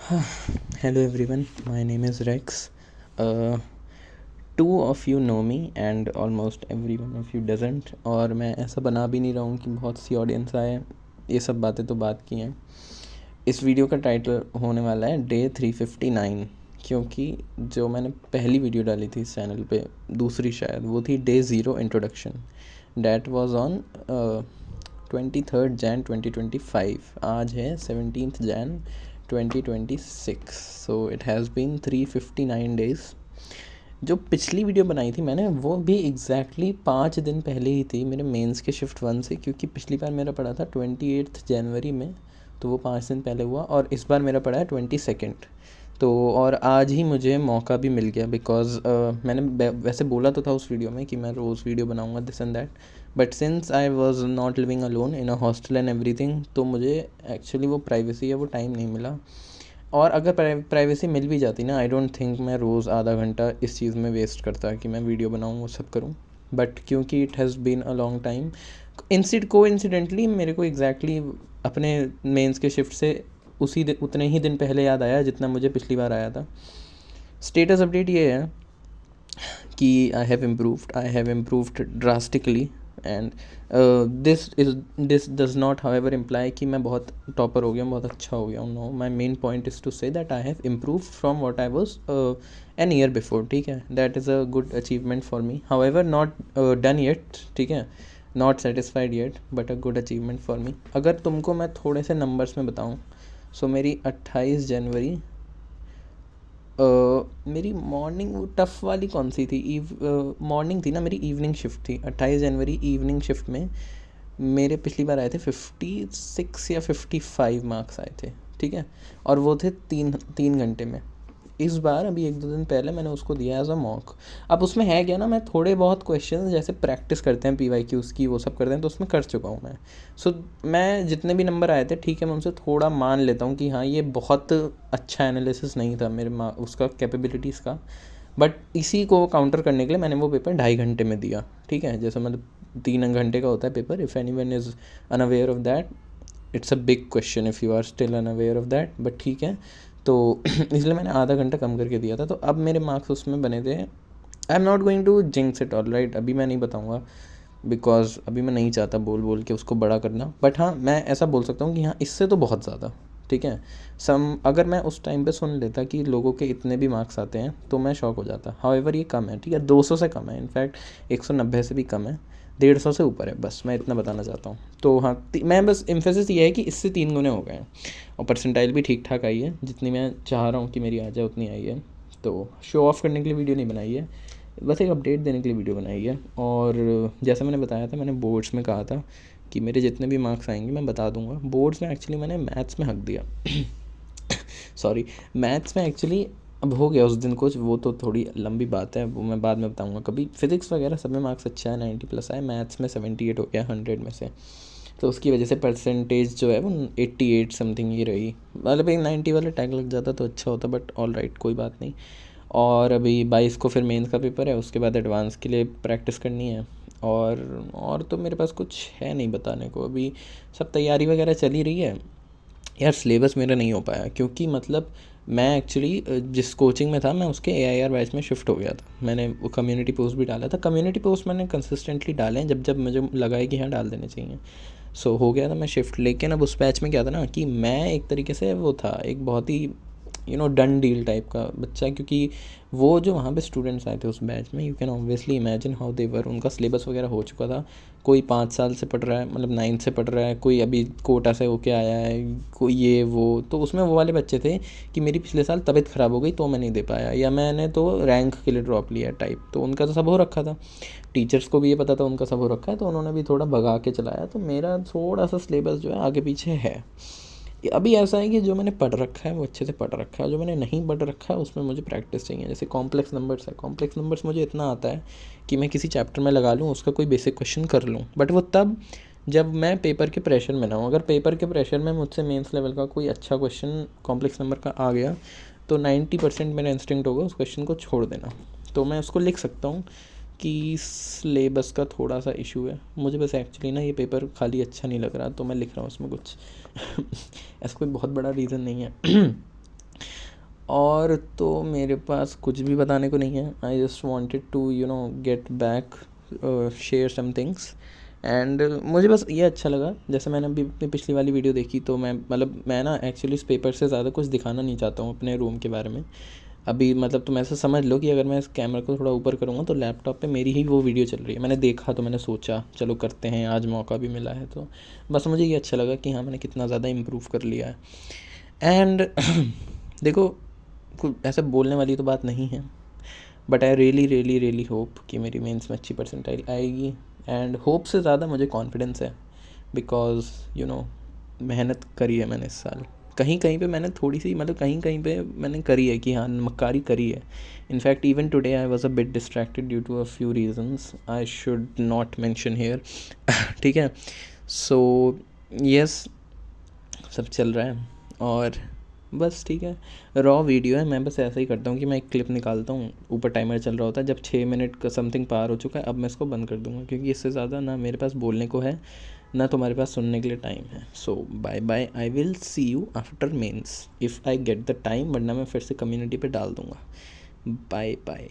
Hello everyone, my name is Rex. Two of you know me and almost every one of you doesn't. और मैं ऐसा बना भी नहीं रहा हूँ कि बहुत सी ऑडियंस आए, ये सब बातें तो बात की हैं। इस वीडियो का टाइटल होने वाला है डे 359, क्योंकि जो मैंने पहली वीडियो डाली थी इस चैनल पे, दूसरी शायद, वो थी day 0 introduction. That was on 23 Jan 2025। आज है 17 Jan 2026। So it has been 359 days. जो पिछली वीडियो बनाई थी मैंने, वो भी एग्जैक्टली 5 दिन पहले ही थी मेरे मेंस के शिफ्ट 1 से, क्योंकि पिछली बार मेरा पड़ा था 28 जनवरी में, तो वो 5 दिन पहले हुआ। और इस बार मेरा पड़ा है 22। तो और आज ही मुझे मौका भी मिल गया, बिकॉज़ मैंने वैसे बोला तो था उस वीडियो में कि मैं रोज़ वीडियो बनाऊंगा, this and that, but since I was not living alone in a hostel and everything, तो मुझे एक्चुअली वो प्राइवेसी या वो टाइम नहीं मिला। और अगर प्राइवेसी मिल भी जाती ना, आई डोंट थिंक मैं रोज़ आधा घंटा इस चीज़ में वेस्ट करता कि मैं वीडियो बनाऊँ, वो सब करूँ। बट क्योंकि it has been a long time, coincidentally मेरे को एग्जैक्टली अपने मेंस के शिफ्ट से उतने ही दिन पहले याद आया जितना मुझे पिछली बार आया था। स्टेटस अपडेट ये है कि I have improved drastically, and this does not however imply कि मैं बहुत टॉपर हो गया हूँ, बहुत अच्छा हो गया हूँ। No, my main point is to say that I have improve from what I was an year before. ठीक है, that is a good achievement for me, however not done yet. ठीक है, not satisfied yet, but a good achievement for me. अगर तुमको मैं थोड़े से numbers में बताऊँ, सो मेरी 28 जनवरी मेरी मॉर्निंग, वो टफ़ वाली कौन सी थी, मॉर्निंग थी ना, मेरी इवनिंग शिफ्ट थी। 28 जनवरी इवनिंग शिफ्ट में मेरे पिछली बार आए थे 56 या 55 मार्क्स आए थे। ठीक है, और वो थे 3 घंटे में। इस बार अभी 1-2 दिन पहले मैंने उसको दिया एज अ मॉक। अब उसमें है क्या ना, मैं थोड़े बहुत क्वेश्चन जैसे प्रैक्टिस करते हैं PYQs की, वो सब करते हैं, तो उसमें कर चुका हूँ मैं। सो मैं जितने भी नंबर आए थे, ठीक है, मैं उनसे थोड़ा मान लेता हूँ कि हाँ, ये बहुत अच्छा एनालिसिस नहीं था मेरे उसका, कैपेबिलिटीज़ का। बट इसी को काउंटर करने के लिए मैंने वो पेपर 2.5 घंटे में दिया। ठीक है, जैसे मतलब 3 घंटे का होता है paper. If any one is unaware of that, it's a big question if you are still unaware of that, but ठीक है। तो इसलिए मैंने आधा घंटा कम करके दिया था, तो अब मेरे मार्क्स उसमें बने थे। I am not going to jinx it, all right, अभी मैं नहीं बताऊँगा, बिकॉज अभी मैं नहीं चाहता बोल बोल के उसको बड़ा करना। बट हाँ, मैं ऐसा बोल सकता हूँ कि हाँ, इससे तो बहुत ज़्यादा। ठीक है, अगर मैं उस टाइम पे सुन लेता कि लोगों के इतने भी मार्क्स आते हैं, तो मैं शॉक हो जाता। हाउएवर ये कम है, ठीक है, 200 से कम है, इनफैक्ट 190 से भी कम है, 150 से ऊपर है, बस मैं इतना बताना चाहता हूँ। तो हाँ, मैं बस एम्फेसिस ये है कि इससे 3 गुने हो गए हैं, और परसेंटाइल भी ठीक ठाक आई है, जितनी मैं चाह रहा हूँ कि मेरी आ जाए उतनी आई है। तो शो ऑफ करने के लिए वीडियो नहीं बनाई है, बस एक अपडेट देने के लिए वीडियो बनाई है। और जैसा मैंने बताया था, मैंने बोर्ड्स में कहा था कि मेरे जितने भी मार्क्स आएंगे मैं बता दूंगा। बोर्ड्स में एक्चुअली मैंने मैथ्स में हक दिया सॉरी, मैथ्स में एक्चुअली अब हो गया उस दिन कुछ, वो तो थोड़ी लंबी बात है, वो मैं बाद में बताऊंगा कभी। फिजिक्स वगैरह सब में मार्क्स अच्छा है, 90+ आए, मैथ्स में 78 हो गया 100 में से, तो उसकी वजह से परसेंटेज जो है वो 88 समथिंग ही रही। मतलब एक 90 वाला टैग लग जाता तो अच्छा होता, बट ऑल राइट, कोई बात नहीं। और अभी 22 को फिर मेंस का पेपर है, उसके बाद एडवांस के लिए प्रैक्टिस करनी है। और तो मेरे पास कुछ है नहीं बताने को, अभी सब तैयारी वगैरह चल ही रही है। यार, सिलेबस मेरा नहीं हो पाया, क्योंकि मतलब मैं एक्चुअली जिस कोचिंग में था, मैं उसके AIR बैच में शिफ्ट हो गया था। मैंने वो कम्युनिटी पोस्ट भी डाला था, कम्युनिटी पोस्ट मैंने कंसिस्टेंटली डाले हैं जब जब मुझे लगा है कि हाँ, डाल देने चाहिए। सो हो गया था मैं शिफ्ट। लेकिन अब उस बैच में क्या था ना, कि मैं एक तरीके से वो था, एक बहुत ही डन डील टाइप का बच्चा, क्योंकि वो जो वहाँ पे स्टूडेंट्स आए थे उस बैच में, you can obviously imagine how they were. उनका सिलेबस वगैरह हो चुका था, कोई 5 साल से पढ़ रहा है, मतलब 9 से पढ़ रहा है, कोई अभी कोटा से होके आया है, कोई ये वो। तो उसमें वो वाले बच्चे थे कि मेरी पिछले साल तबीयत ख़राब हो गई तो मैं नहीं दे पाया, या मैंने तो रैंक के लिए ड्रॉप लिया टाइप, तो उनका तो सब हो रखा था। टीचर्स को भी ये पता था उनका सब हो रखा है, तो उन्होंने भी थोड़ा भगा के चलाया। तो मेरा थोड़ा सा सिलेबस जो है आगे पीछे है। अभी ऐसा है कि जो मैंने पढ़ रखा है वो अच्छे से पढ़ रखा है, और जो मैंने नहीं पढ़ रखा है उसमें मुझे प्रैक्टिस चाहिए। जैसे कॉम्प्लेक्स नंबर्स है, कॉम्प्लेक्स नंबर्स मुझे इतना आता है कि मैं किसी चैप्टर में लगा लूँ, उसका कोई बेसिक क्वेश्चन कर लूँ, बट वो तब जब मैं पेपर के प्रेशर में ना हूँ। अगर पेपर के प्रेशर में मुझसे मेंस लेवल का कोई अच्छा क्वेश्चन कॉम्प्लेक्स नंबर का आ गया, तो 90% मेरा इंस्टिंक्ट होगा उस क्वेश्चन को छोड़ देना। तो मैं उसको लिख सकता हूँ कि सिलेबस का थोड़ा सा इशू है मुझे, बस एक्चुअली ना ये पेपर खाली अच्छा नहीं लग रहा, तो मैं लिख रहा हूँ उसमें कुछ ऐसा कोई बहुत बड़ा रीज़न नहीं है और तो मेरे पास कुछ भी बताने को नहीं है. I just wanted to get back, share some things. And मुझे बस ये अच्छा लगा, जैसे मैंने अभी अपनी पिछली वाली वीडियो देखी तो मैं ना एक्चुअली इस पेपर से ज़्यादा कुछ दिखाना नहीं चाहता हूँ अपने रूम के बारे में अभी. मतलब तुम ऐसा समझ लो कि अगर मैं इस कैमरा को थोड़ा ऊपर करूँगा तो लैपटॉप पे मेरी ही वो वीडियो चल रही है. मैंने देखा तो मैंने सोचा चलो करते हैं, आज मौका भी मिला है तो बस मुझे ये अच्छा लगा कि हाँ मैंने कितना ज़्यादा इम्प्रूव कर लिया है. एंड देखो, कुछ ऐसे बोलने वाली तो बात नहीं है, but I really really really hope कि मेरी मेंस में अच्छी परसेंटाइल आएगी. एंड होप से ज़्यादा मुझे कॉन्फिडेंस है, बिकॉज मेहनत करी है मैंने इस साल. कहीं कहीं पे मैंने थोड़ी सी, मतलब कहीं कहीं पे मैंने करी है कि हाँ मक्कारी करी है. In fact even today I was a bit distracted due to a few reasons I should not mention here. ठीक है. सो यस, सब चल रहा है और बस ठीक है. रॉ वीडियो है, मैं बस ऐसा ही करता हूँ कि मैं एक क्लिप निकालता हूँ, ऊपर टाइमर चल रहा होता है, जब 6 मिनट का समथिंग पार हो चुका है अब मैं इसको बंद कर दूँगा, क्योंकि इससे ज़्यादा ना मेरे पास बोलने को है ना तुम्हारे पास सुनने के लिए टाइम है. So bye bye, I will see you after mains if I get the time, वरना मैं फिर से कम्युनिटी पे डाल दूँगा. Bye bye.